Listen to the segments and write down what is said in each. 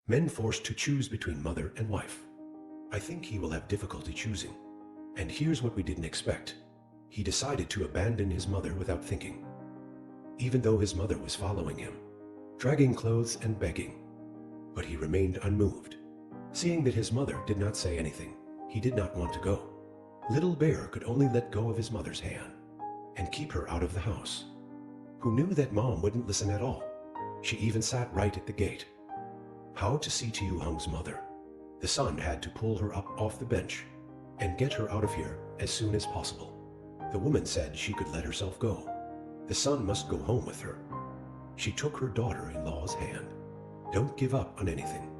Men forced to choose between mother and wife. I think he will have difficulty choosing. And here's what we didn't expect. He decided to abandon his mother without thinking. Even though his mother was following him, dragging clothes and begging. But he remained unmoved. Seeing that his mother did not say anything, he did not want to go. Little Bear could only let go of his mother's hand and keep her out of the house. Who knew that mom wouldn't listen at all? She even sat right at the gate. How to see Tiu Hung's mother? The son had to pull her up off the bench and get her out of here as soon as possible. The woman said she could let herself go. The son must go home with her. She took her daughter-in-law's hand. Don't give up on anything.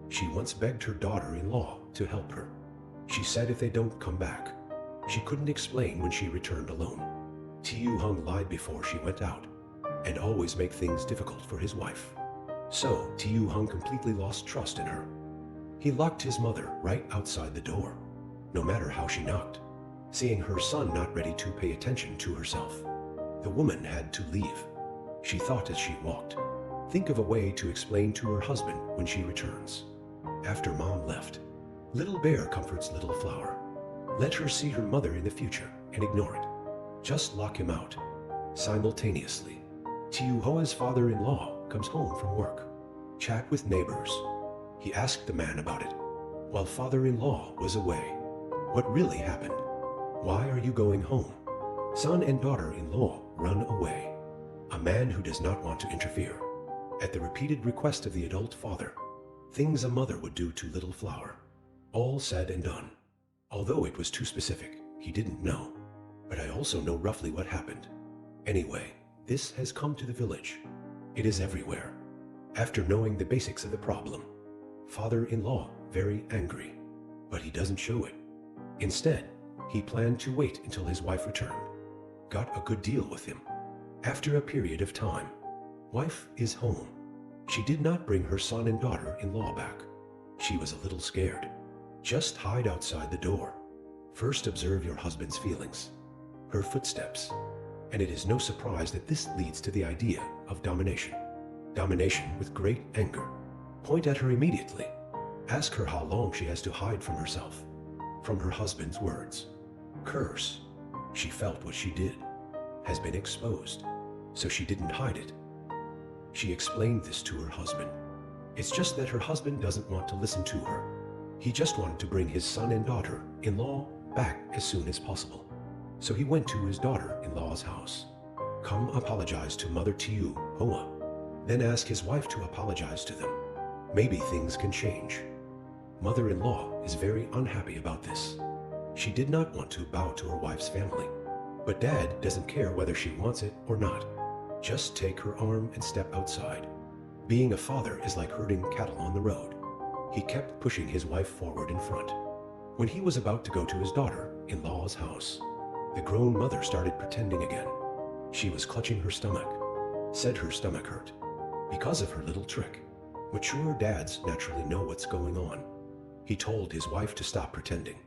She once begged her daughter-in-law to help her. She said if they don't come back, she couldn't explain when she returned alone. Tiu Hung lied before she went out and always make things difficult for his wife. So Tiu Hung completely lost trust in her. He locked his mother right outside the door, no matter how she knocked. Seeing her son not ready to pay attention to herself, the woman had to leave. She thought as she walked, think of a way to explain to her husband when she returns. After mom left, Little Bear comforts Little Flower. Let her see her mother in the future and ignore it. Just lock him out. Simultaneously, Tiu Hoa's father-in-law comes home from work. Chat with neighbors. He asked the man about it, while father-in-law was away. What really happened? Why are you going home? Son and daughter-in-law run away. A man who does not want to interfere. At the repeated request of the adult father, things a mother would do to Little Flower. All said and done. Although it was too specific, he didn't know. But I also know roughly what happened. Anyway, this has come to the village. It is everywhere. After knowing the basics of the problem, father-in-law very angry, but he doesn't show it. Instead, he planned to wait until his wife returned. Got a good deal with him. After a period of time, wife is home. She did not bring her son and daughter-in-law back. She was a little scared. Just hide outside the door. First observe your husband's feelings, her footsteps. And it is no surprise that this leads to the idea of domination. Domination with great anger. Point at her immediately. Ask her how long she has to hide from herself, from her husband's words. Curse. She felt what she did has been exposed, so she didn't hide it. She explained this to her husband. It's just that her husband doesn't want to listen to her. He just wanted to bring his son and daughter-in-law back as soon as possible. So he went to his daughter-in-law's house. Come apologize to Mother Tiu Hoa. Then ask his wife to apologize to them. Maybe things can change. Mother-in-law is very unhappy about this. She did not want to bow to her wife's family. But Dad doesn't care whether she wants it or not. Just take her arm and step outside. Being a father is like herding cattle on the road. He kept pushing his wife forward in front. When he was about to go to his daughter-in-law's house, the grown mother started pretending again. She was clutching her stomach. Said her stomach hurt because of her little trick. Mature dads naturally know what's going on. He told his wife to stop pretending.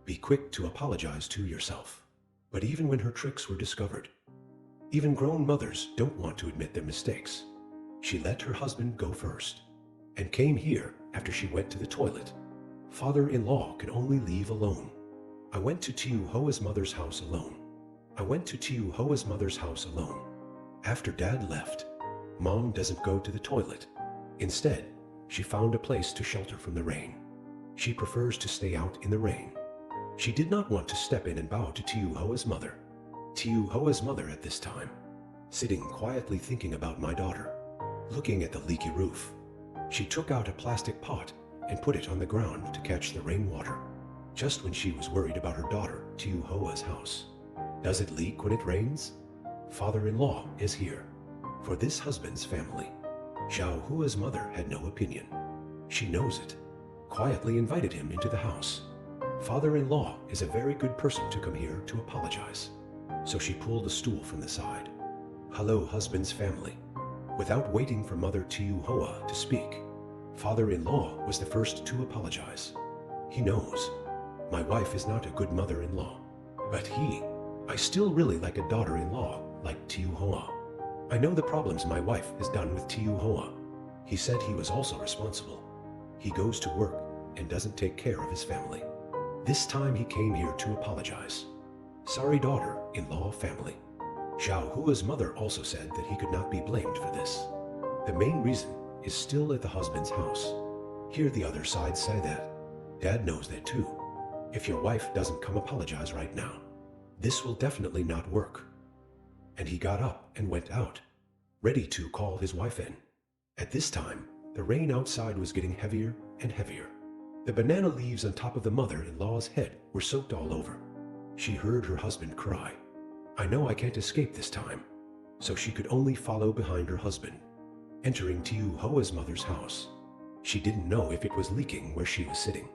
Be quick to apologize to yourself. But even when her tricks were discovered, even grown mothers don't want to admit their mistakes. She let her husband go first and came here after she went to the toilet. Father-in-law can only leave alone. I went to Tiu Hoa's mother's house alone. After Dad left, Mom doesn't go to the toilet. Instead, she found a place to shelter from the rain. She prefers to stay out in the rain. She did not want to step in and bow to Tiu Hoa's mother. Tiu Hoa's mother at this time, sitting quietly thinking about my daughter, looking at the leaky roof. She took out a plastic pot and put it on the ground to catch the rainwater, just when she was worried about her daughter Tiu Hoa's house. Does it leak when it rains? Father-in-law is here. For this husband's family, Xiao Hua's mother had no opinion. She knows it. Quietly invited him into the house. Father-in-law is a very good person to come here to apologize. So she pulled a stool from the side. Hello, husband's family. Without waiting for Mother Tiu Hoa to speak, father-in-law was the first to apologize. He knows. My wife is not a good mother-in-law. But I still really like a daughter-in-law like Tiu Hoa. I know the problems my wife has done with Tiu Hoa. He said he was also responsible. He goes to work and doesn't take care of his family. This time he came here to apologize. Sorry, daughter-in-law family. Xiao Hua's mother also said that he could not be blamed for this. The main reason is still at the husband's house. Hear the other side say that. Dad knows that too. If your wife doesn't come apologize right now, this will definitely not work. And he got up and went out, ready to call his wife in. At this time, the rain outside was getting heavier and heavier. The banana leaves on top of the mother-in-law's head were soaked all over. She heard her husband cry, "I know I can't escape this time." So she could only follow behind her husband, entering Tiu Hoa's mother's house. She didn't know if it was leaking where she was sitting.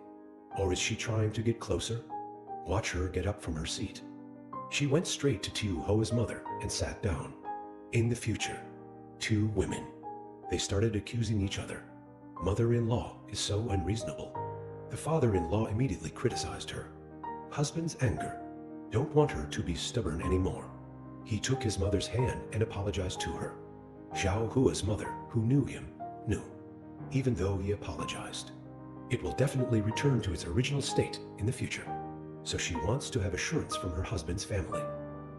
Or is she trying to get closer? Watch her get up from her seat. She went straight to Tiu Hoa's mother and sat down. In the future, two women. They started accusing each other. Mother-in-law is so unreasonable. The father-in-law immediately criticized her. Husband's anger. Don't want her to be stubborn anymore. He took his mother's hand and apologized to her. Xiao Hua's mother, who knew him, knew. Even though he apologized, it will definitely return to its original state in the future. So she wants to have assurance from her husband's family.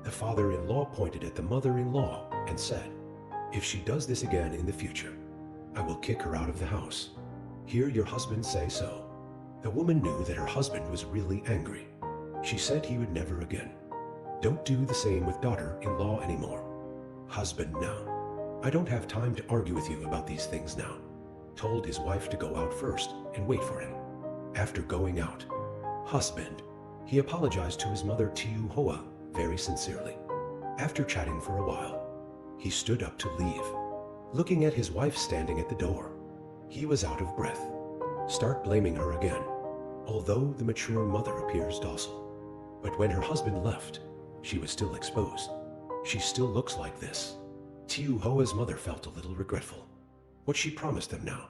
The father-in-law pointed at the mother-in-law and said, "If she does this again in the future, I will kick her out of the house. Hear your husband say so." The woman knew that her husband was really angry. She said he would never again. Don't do the same with daughter-in-law anymore. Husband now. I don't have time to argue with you about these things now. Told his wife to go out first and wait for him. After going out, husband, he apologized to his mother Tiu Hoa very sincerely. After chatting for a while, he stood up to leave. Looking at his wife standing at the door, he was out of breath. Start blaming her again. Although the mature mother appears docile, but when her husband left, she was still exposed. She still looks like this. Tiu Hoa's mother felt a little regretful. What she promised them now.